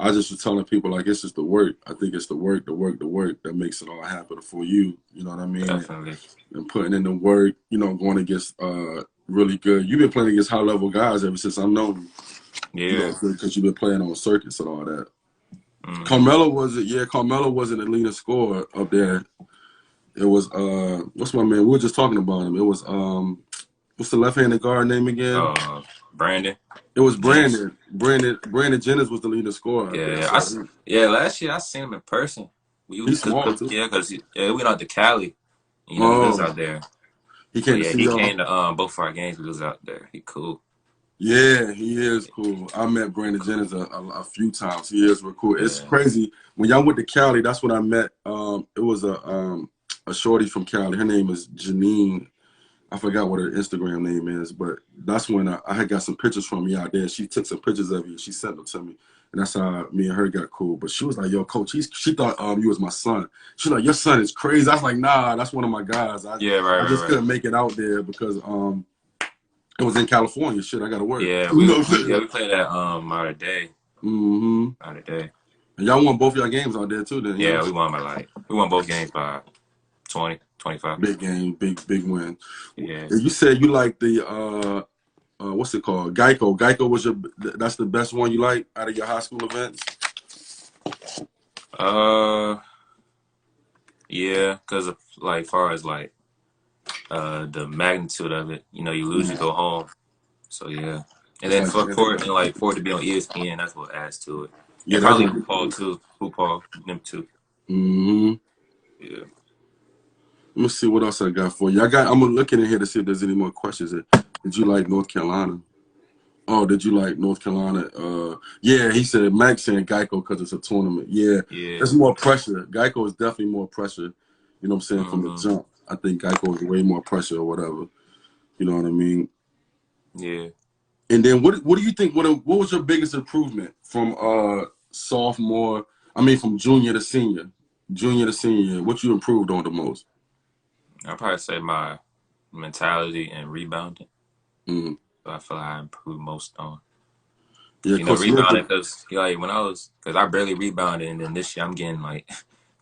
I just was telling people like it's just the work. I think it's the work that makes it all happen for you. You know what I mean? Definitely. And putting in the work. You know, going against really good. You've been playing against high level guys ever since I've known you. Yeah. You know, because you've been playing on circuits and all that. Carmelo wasn't a leading scorer up there. It was what's my man? We were just talking about him. It was what's the left-handed guard name again? Brandon. It was Brandon. Brandon Jennings was the leading scorer. Last year I seen him in person. He's small too. Yeah, because we went out to Cali. You know, he lives out there. He came to both our games. He was out there. He cool. Yeah, he is cool. I met Brandon Jennings a few times. He is real cool. Yeah. It's crazy. When y'all went to Cali, that's when I met. It was a shorty from Cali. Her name is Janine. I forgot what her Instagram name is, but that's when I had got some pictures from me out there. She took some pictures of you. She sent them to me, and that's how me and her got cool. But she was like, "Yo, coach," she thought you was my son. She's like, "Your son is crazy." I was like, "Nah, that's one of my guys." I just couldn't make it out there because it was in California. Shit, I got to work. Yeah, we played at out of day. Out of day. And y'all won both y'all games out there too, then? Yeah, we won both games by 20, 25. Big game, big win. Yeah. You said you like the what's it called? Geico. Geico was that's the best one you like out of your high school events? Yeah, because like far as like the magnitude of it, you know, you lose, you go home. So yeah. And then for it to be on ESPN, that's what adds to it. Yeah, and probably RuPaul too. RuPaul, them too. Yeah. Let me see what else I got for you. I'm looking in here to see if there's any more questions. Did you like North Carolina? Oh, did you like North Carolina? Yeah, he said Max saying Geico because it's a tournament. Yeah, there's more pressure. Geico is definitely more pressure. You know what I'm saying? From the jump, I think Geico is way more pressure or whatever. You know what I mean? Yeah. And then what do you think? What was your biggest improvement from sophomore? I mean, from junior to senior year. What you improved on the most? I'd probably say my mentality and rebounding. So I feel like I improved most on. Yeah, you know, rebounding because because I barely rebounded, and then this year I'm getting like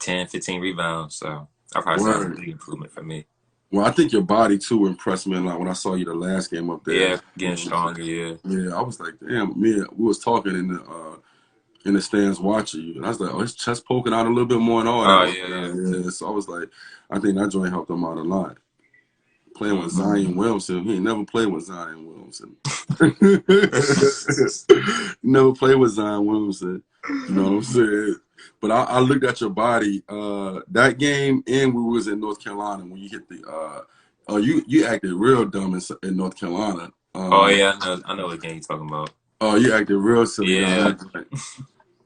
10, 15 rebounds. So I probably say that's a big improvement for me. Well, I think your body too impressed me. Like when I saw you the last game up there. Yeah, getting stronger. Yeah. Yeah, I was like, damn, we was talking in the stands watching you, and I was like, oh, his chest poking out a little bit more and all that. Yeah. So I was like, I think that joint helped him out a lot. Playing with Zion Williamson, he ain't never played with Zion Williamson. Never played with Zion Williamson. You know what I'm saying? But I looked at your body that game, and we was in North Carolina when you hit the. You acted real dumb in North Carolina. I know what game you're talking about. Oh, you acted real silly. Yeah.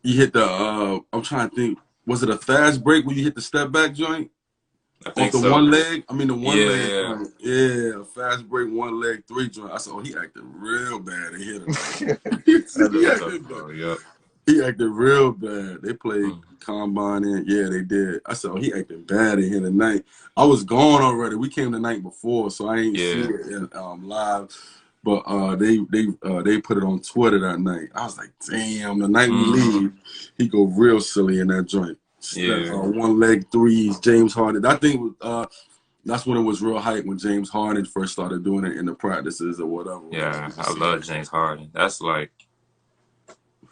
You hit the. I'm trying to think. Was it a fast break when you hit the step back joint? I think off the one leg? I mean, the one leg. Yeah. Yeah, fast break, one leg, 3 joint. I said, oh, he acted real bad. He hit him. He acted real bad. They played combine in. Yeah, they did. I said, oh, he acted bad in here tonight. I was gone already. We came the night before, so I ain't see it live. But they put it on Twitter that night. I was like, damn, the night we leave, he go real silly in that joint. One leg threes, James Harden. I think that's when it was real hype, when James Harden first started doing it in the practices or whatever. Yeah, I love James Harden. That's like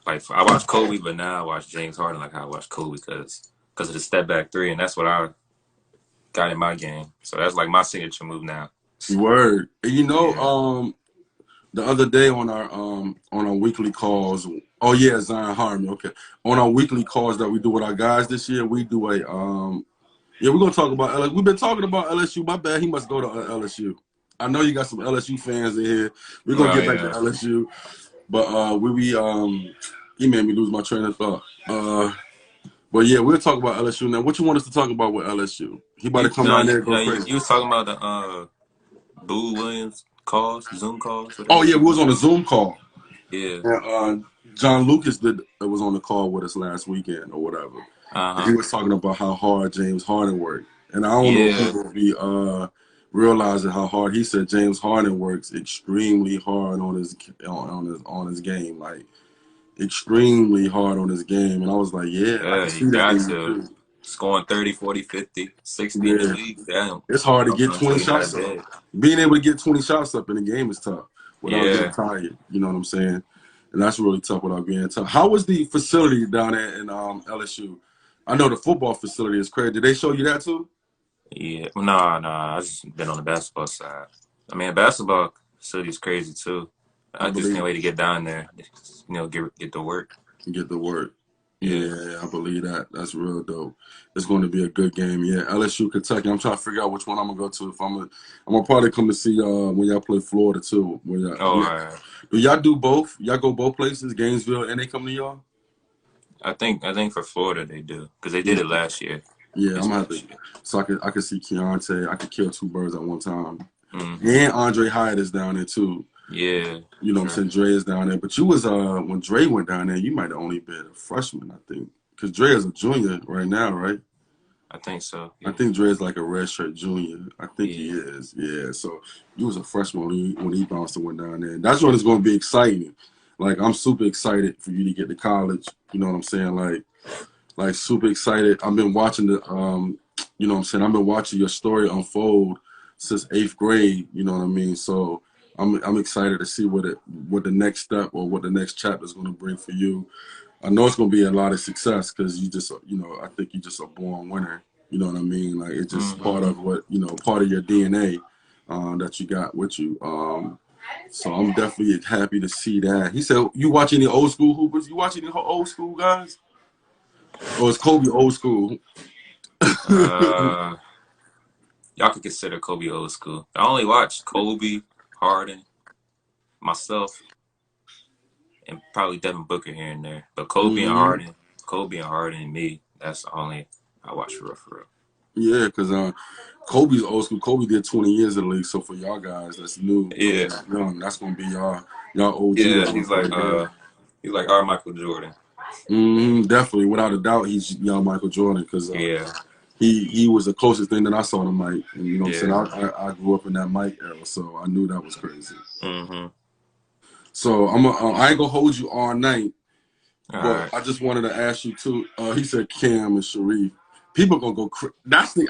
I watch Kobe, but now I watch James Harden like how I watch Kobe because because of the step back three, and that's what I got in my game. So that's like my signature move now. Word. And you know, the other day on our weekly calls, oh yeah, Zion Harmon. Okay, on our weekly calls that we do with our guys this year, we do a yeah, we're gonna talk about LSU. We've been talking about LSU. My bad, he must go to LSU. I know you got some LSU fans in here. We're gonna get back to LSU, but he made me lose my train of thought. But yeah, we'll talk about LSU now. What you want us to talk about with LSU? He about to come down there and go crazy. You was talking about the Boo Williams calls, Zoom calls. Oh yeah, we was on a Zoom call. Yeah. And, John Lucas was on the call with us last weekend or whatever. He was talking about how hard James Harden worked, and I don't know if people will be realizing how hard. He said James Harden works extremely hard on his game, like extremely hard on his game. And I was like, yeah, I can see that. Scoring 30, 40, 50, 60 in the league. Damn. It's hard to get 20 shots up. Being able to get 20 shots up in the game is tough without getting tired. You know what I'm saying? And that's really tough without being tough. How was the facility down there in LSU? I know the football facility is crazy. Did they show you that too? Yeah. Nah. I just been on the basketball side. I mean, basketball facility is crazy too. I just can't wait to get down there. You know, get to work. Get to work. Yeah, I believe that. That's real dope. It's going to be a good game. Yeah, LSU, Kentucky. I'm trying to figure out which one I'm gonna go to. If I'm gonna probably come to see when y'all play Florida too. All right. Do y'all do both? Y'all go both places, Gainesville, and they come to y'all? I think for Florida they do because they did it last year. Yeah, I'm gonna have to. So I can see Keontae. I could kill two birds at one time. And Andre Hyatt is down there too. Yeah. You know what I'm saying? Dre is down there. But you was when Dre went down there, you might have only been a freshman, I think. Because Dre is a junior right now, right? I think so. Yeah. I think Dre is like a redshirt junior. I think he is. Yeah. So you was a freshman when he bounced and went down there. That's when it's gonna be exciting. Like I'm super excited for you to get to college. You know what I'm saying? Like super excited. I've been watching you know what I'm saying? I've been watching your story unfold since 8th grade, you know what I mean? So I'm excited to see what the next step or what the next chapter is going to bring for you. I know it's going to be a lot of success because you just, you know, I think you just a born winner. You know what I mean? Like it's just part of what, you know, part of your DNA that you got with you. So I'm definitely happy to see that. He said, you watch any old school hoopers? You watch any old school guys? Or is Kobe old school? Y'all could consider Kobe old school. I only watch Kobe, Harden, myself, and probably Devin Booker here and there. But Kobe and Harden and me, that's the only I watch for real. Yeah, because Kobe's old school. Kobe did 20 years in the league, so for y'all guys, that's new. Yeah. Young, that's going to be y'all OG. Yeah, he's like our Michael Jordan. Definitely, without a doubt, he's young Michael Jordan because he was the closest thing that I saw to Mike. And, you know what I'm saying? I grew up in that Mike era, so I knew that was crazy. So I ain't gonna hold you all night, but I just wanted to ask you too. He said Cam and Sharif. People gonna go.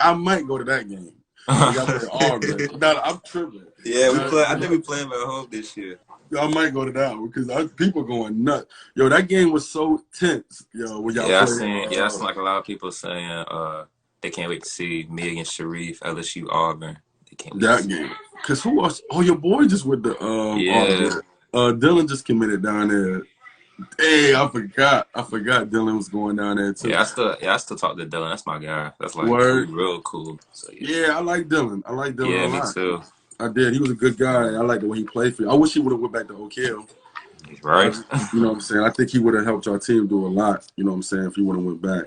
I might go to that game. I'm tripping. Yeah, I think we playing at home this year. I might go to that one because people going nuts. Yo, that game was so tense. Yo, when y'all played. I seen like a lot of people saying they can't wait to see me against Sharif, LSU, Auburn. They can't wait that game. Cause who else? Oh, your boy just with the Dylan just committed down there. Hey, I forgot Dylan was going down there too. Yeah, I still talk to Dylan. That's my guy. That's like real cool. So, yeah, I like Dylan. I like Dylan a lot. Yeah, me too. I did. He was a good guy. I like the way he played for you. I wish he would have went back to Oak Hill. Right. You know what I'm saying? I think he would have helped our team do a lot. You know what I'm saying? If he would have went back.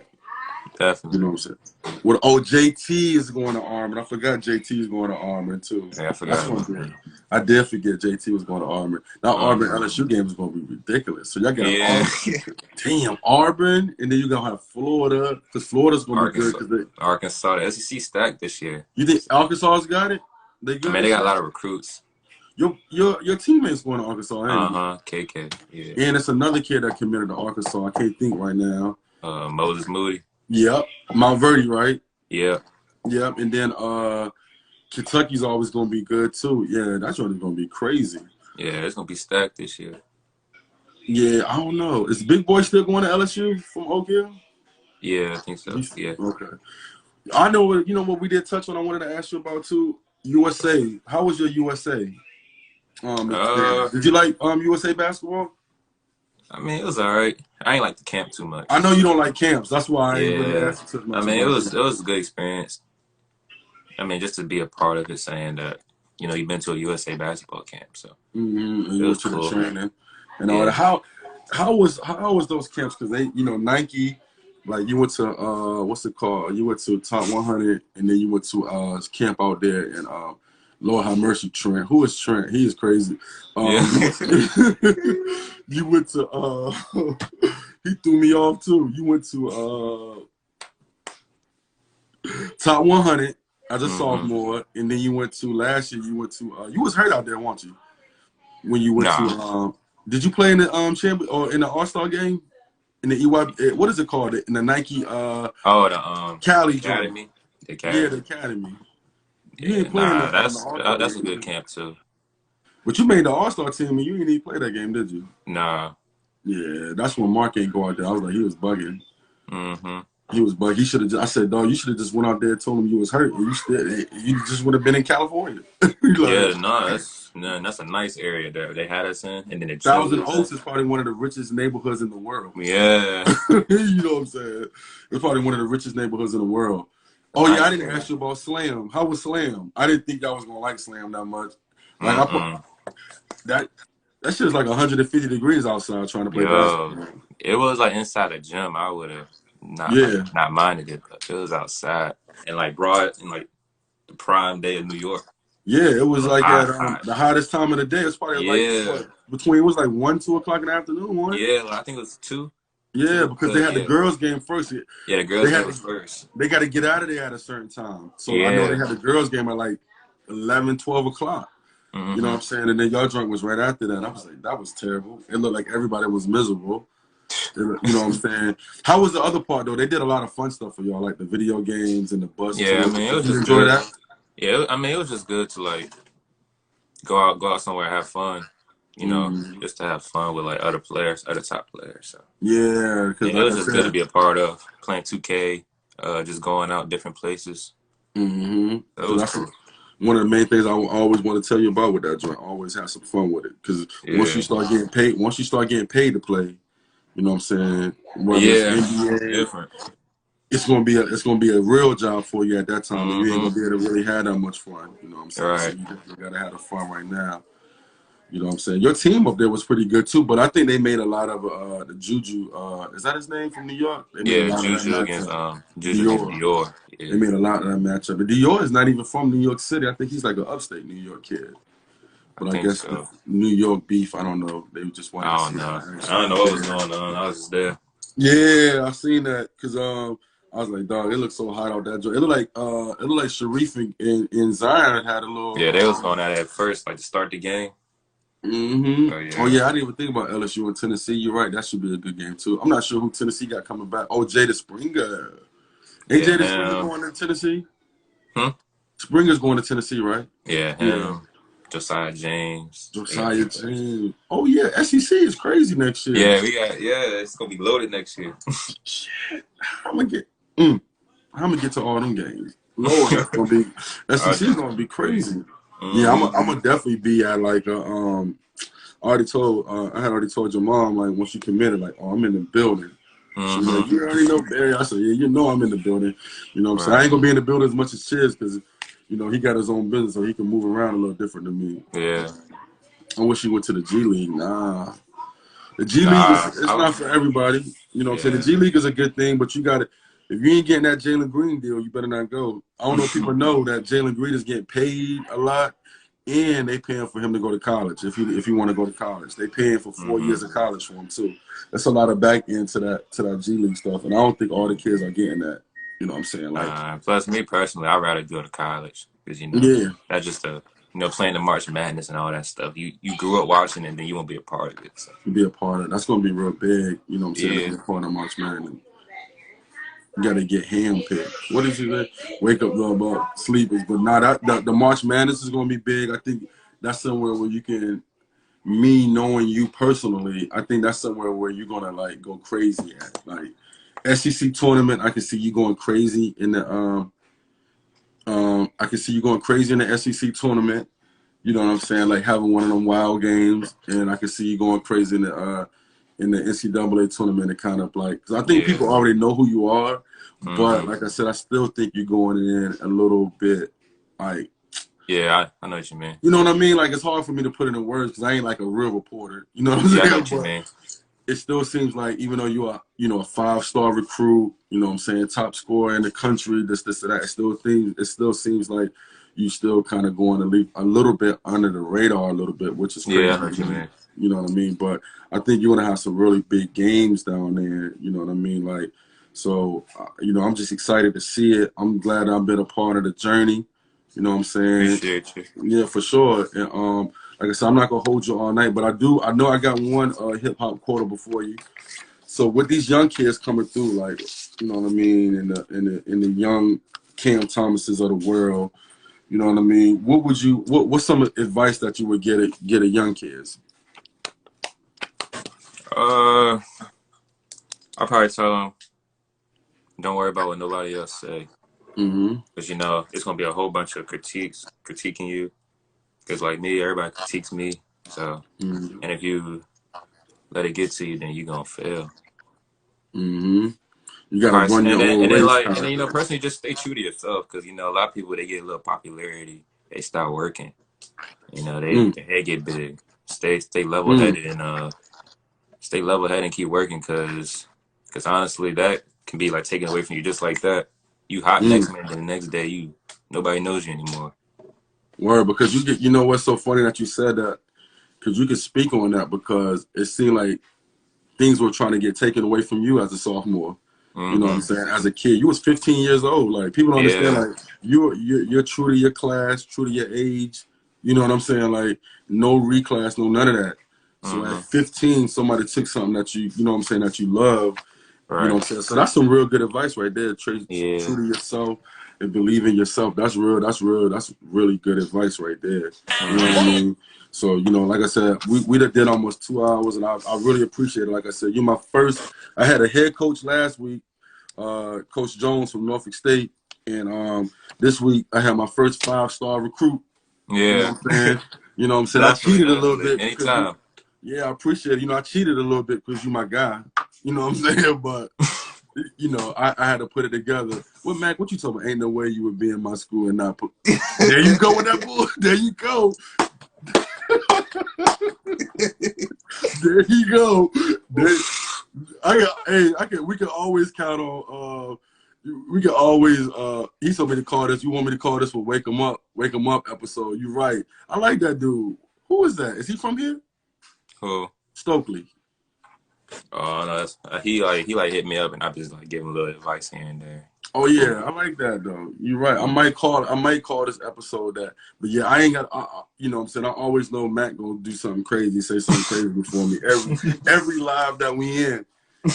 Definitely. You know what I'm saying? JT is going to Auburn. I forgot JT is going to Auburn too. Yeah, I forgot. I did forget JT was going to Auburn. Now Auburn LSU game is going to be ridiculous. So y'all got Auburn. Damn, Auburn, and then you're going to have Florida because Florida's going to be good. Arkansas, the SEC stacked this year. You think Arkansas's got it? They good. Man, they got a lot of recruits. Your teammate's going to Arkansas, ain't he? KK. Yeah. And it's another kid that committed to Arkansas. I can't think right now. Moses Moody. Yep. Mount Verdi, right? Yeah. Yep. And then Kentucky's always going to be good too. Yeah, that's really going to be crazy. Yeah, it's going to be stacked this year. Yeah, I don't know. Is Big Boy still going to LSU from Oak Hill? Yeah, I think so. Yeah. Okay. I know what you know what we did touch on. I wanted to ask you about too. USA. How was your USA experience? Did you like USA basketball? I mean, it was all right. I ain't like the camp too I much. know you don't like camps. That's why I ain't really Yeah. asked you too I much mean, it about was it. a good experience. I mean, just to be a part of it, saying that you've been to a USA basketball camp, so And it you was went to the cool. training and all that. Yeah. How was those camps? Because they Nike, like you went to what's it called? You went to Top 100, and then you went to camp out there and Lord have mercy, Trent. Who is Trent? He is crazy. Yeah. You went to he threw me off too. You went to Top 100 as a sophomore, and then you went to last year. You went to you was hurt out there, weren't you? When you went to did you play in the champion or in the All-Star game in the EY? What is it called? In the Nike The Cali joint? academy. The Yeah, the academy. academy. You Yeah, ain't playing the All-Star that's a good game, camp too. but you made the All-Star team and you didn't even play that game, did you? Nah. Yeah, that's when Mark ain't go out there. I was like, he was bugging. Mm-hmm. He was bugging. He should have. I said, dog, you should have just went out there and told him you was hurt, and you just would have been in California. Yeah, no, that's a nice area that they had us in, and then the gym we Thousand was in. Oaks is probably one of the richest neighborhoods in the world. Yeah. You know what I'm saying? It's probably one of the richest neighborhoods in the world. Oh Nice yeah, I didn't area. ask you about Slam. How was Slam? I didn't think I was gonna like Slam that much. Like that shit is like 150 degrees outside trying to play basketball. It was like inside the gym. I would have Yeah. not minded it, but it was outside and like broad in like the prime day of New York. Yeah, it was like at Hot. the hottest time of the day. It's probably like it was like 1-2 o'clock in the afternoon. One. Yeah, I think it was 2. Yeah, because they had the girls' game first. Yeah, the girls' game was first. They got to get out of there at a certain time. So Yeah. I know they had the girls' game at like 11, 12 o'clock. Mm-hmm. You know what I'm saying? And then y'all drunk was right after that. I was like, that was terrible. It looked like everybody was miserable. You know what I'm saying? How was the other part though? They did a lot of fun stuff for y'all, like the video games and the bus Yeah, tour. I mean, it was just enjoy good. That? Yeah, I mean, it was just good to like go out somewhere and have fun. You know, just to have fun with like other players, other top players. So yeah, because it was just good to be a part of playing 2K, just going out different places. That was cool. One of the main things I always want to tell you about with that joint. Always have some fun with it, because once you start getting paid to play, you know what I'm saying? Whether it's NBA, different. It's gonna be a real job for you at that time, and you ain't gonna be able to really have that much fun. You know what I'm saying? Right. So you definitely gotta have the fun right now. You know what I'm saying? Your team up there was pretty good too, but I think they made a lot of the Juju. Is that his name from New York? They made a lot Juju of against Dior. Yeah. They made a lot of that matchup. But Dior is not even from New York City. I think he's like an upstate New York kid. But I guess so. New York beef, I don't know. They just wanted to see. I don't know what was going on. I was just there. Yeah, I seen that because I was like, dog, it looks so hot out that joint. It looked like Sharif and Zion had a little. Yeah, they was going at it at first, like to start the game. Oh yeah, I didn't even think about LSU and Tennessee. You're right. That should be a good game too. I'm not sure who Tennessee got coming back. Oh, Jada Springer. Ain't Jada Springer going to Tennessee? Springer's going to Tennessee, right? Yeah, him. Yeah. Josiah James. Oh yeah, SEC is crazy next year. Yeah, it's gonna be loaded next year. Shit, I'm gonna get to all them games. Lord, that's gonna be SEC is gonna be crazy. Yeah, I'm gonna definitely be at like I had already told your mom, like, once you committed, like, oh, I'm in the building. She's like, you already know Barry. I said, yeah, you know I'm in the building. You know what I'm saying? I ain't gonna be in the building as much as Chiz, because he got his own business, so he can move around a little different than me. Yeah. I wish he went to the G League. Nah. The G League is not for everybody. You know what I'm saying? The G League is a good thing, but you got to, if you ain't getting that Jalen Green deal, you better not go. I don't know if people know that Jalen Green is getting paid a lot, and they paying for him to go to college. If you want to go to college, they paying for 4 years of college for him too. That's a lot of back end to that G League stuff, and I don't think all the kids are getting that. You know what I'm saying? Like, plus me personally, I'd rather go to college because that's just playing the March Madness and all that stuff. You grew up watching it, and then you won't be a part of it. So. You be a part of it. That's gonna be real big. You know what I'm saying? To be a part of March Madness. You gotta get handpicked. What did you say? Wake up, go about sleepers, but not the March Madness is gonna be big. I think that's somewhere where you can. Me knowing you personally, I think that's somewhere where you're gonna like go crazy at. Like, SEC tournament, I can see you going crazy in the I can see you going crazy in the SEC tournament. You know what I'm saying? Like having one of them wild games, and I can see you going crazy in the NCAA tournament. And kind of like, because I think people already know who you are, but like I said, I still think you're going in a little bit like. Yeah, I know what you mean. You know what I mean? Like it's hard for me to put it in words because I ain't like a real reporter. You know what I'm saying? I know what you mean. It still seems like even though you are, you know, a 5-star recruit, you know what I'm saying, top scorer in the country, this, and that, it still seems like you still kind of going to leave a little bit under the radar a little bit, which is crazy. Yeah, I know what you mean. You know what I mean? But I think you're going to have some really big games down there. You know what I mean? Like, so, you know, I'm just excited to see it. I'm glad I've been a part of the journey. You know what I'm saying? Appreciate you. Yeah, for sure. And like I said, I'm not gonna hold you all night, but I know I got one hip hop quote before you. So with these young kids coming through, like, you know what I mean, in the young Cam Thomases of the world, you know what I mean? What's some advice that you would get a young kids? I'll probably tell them, don't worry about what nobody else say. Because you know it's gonna be a whole bunch of critiquing you. Because like me, everybody critiques me. So, and if you let it get to you, then you're gonna fail. You gotta run your own race. And then you know, personally, just stay true to yourself. Because you know, a lot of people, they get a little popularity, they start working. You know, they get big. Stay level headed and stay level headed and keep working. Because honestly, that can be like taken away from you just like that. You hot next minute, and the next day nobody knows you anymore. Word, because you know what's so funny that you said that, because you can speak on that, because it seemed like things were trying to get taken away from you as a sophomore. You know what I'm saying? As a kid, you was 15 years old. Like people don't understand. Like you're true to your class, true to your age. You know what I'm saying? Like no reclass, no none of that. So at 15, somebody took something that you know what I'm saying, that you love. Right. You know what I'm saying? So that's some real good advice right there. True to yourself and believe in yourself. That's really good advice right there. You know what I mean? So, you know, like I said, we did almost 2 hours, and I really appreciate it. Like I said, you're my first. I had a head coach last week, Coach Jones from Norfolk State, and this week I had my first 5-star recruit. Yeah. You know what I'm saying? I cheated a little bit. Anytime. I appreciate it. You know, I cheated a little bit because you're my guy. You know what I'm saying? But, you know, I had to put it together. Well, Mac, what you talking about? Ain't no way you would be in my school and not put. There you go with that bull. There you go. There you go. We can always count on. We can always. He told me to call this. You want me to call this for Wake 'em Up episode? You're right. I like that dude. Who is that? Is he from here? Who? Stokely. Oh no, he hit me up and I just like give him a little advice here and there. Oh yeah, I like that though. You're right. I might call this episode that. But yeah, I ain't got. You know what I'm saying? I always know Matt gonna do something crazy, say something crazy before me. Every live that we in.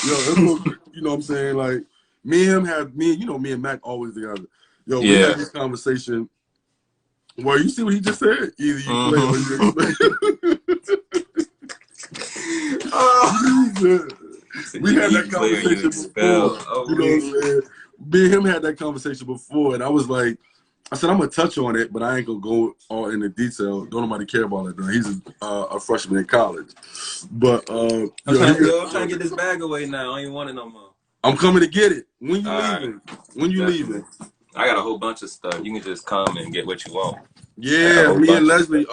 You know what I'm saying? Like me and Mac always together. Yo, we had this conversation. Well, you see what he just said? Either you play or you explain. We had that conversation before. You know what I'm saying? Me and him had that conversation before, and I was like, I said, I'm going to touch on it, but I ain't going to go all into detail. Don't nobody care about it. He's a freshman in college. But I'm trying to get this bag away now. I don't even want it no more. I'm coming to get it. When you leaving? When you leaving? I got a whole bunch of stuff. You can just come and get what you want. Yeah, me and Leslie,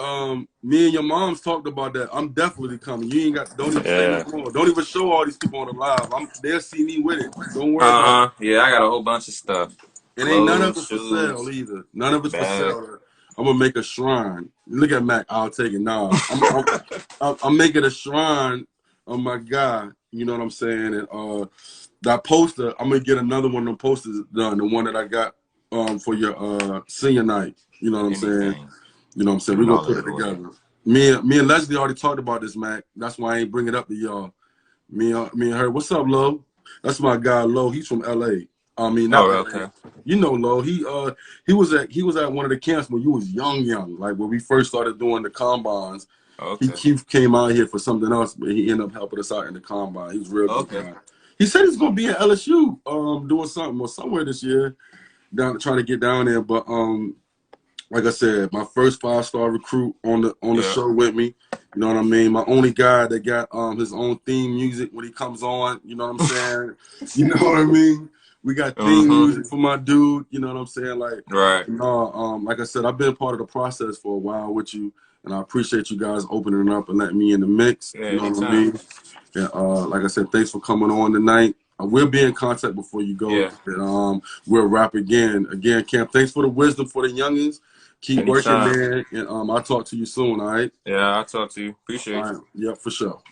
me and your moms talked about that. I'm definitely coming. You ain't got, don't even say no more. Don't even show all these people on the live. They'll see me with it. Don't worry about it. Yeah, I got a whole bunch of stuff. It ain't none of it for sale either. None of it's for sale. I'm gonna make a shrine. Look at Mac. I'll take it now. I'm making a shrine of my guy. You know what I'm saying? And that poster, I'm gonna get another one of them posters done. The one that I got for your senior night. You know what I'm saying? You know what I'm saying? We're gonna put it together. Me and Leslie already talked about this, Mac. That's why I ain't bring it up to y'all. Me and her. What's up, Lo? That's my guy, Lo. He's from LA. I mean, not LA. You know, Lo. He was at one of the camps when you was young, like when we first started doing the combines. Okay. He came out here for something else, but he ended up helping us out in the combine. He's real good guy. He said he's gonna be at LSU, doing something or somewhere this year, trying to get down there. But like I said, my first 5-star recruit on the show with me. You know what I mean? My only guy that got his own theme music when he comes on. You know what I'm saying? You know what I mean? We got theme music for my dude. You know what I'm saying? Like, right. Like I said, I've been part of the process for a while with you, and I appreciate you guys opening it up and letting me in the mix. Yeah, you know what I mean? And like I said, thanks for coming on tonight. We'll be in contact before you go. Yeah. And, we'll wrap again. Again, Cam, thanks for the wisdom for the youngins. Keep working, man. And I'll talk to you soon, all right? Yeah, I'll talk to you. Appreciate you. Yep, for sure.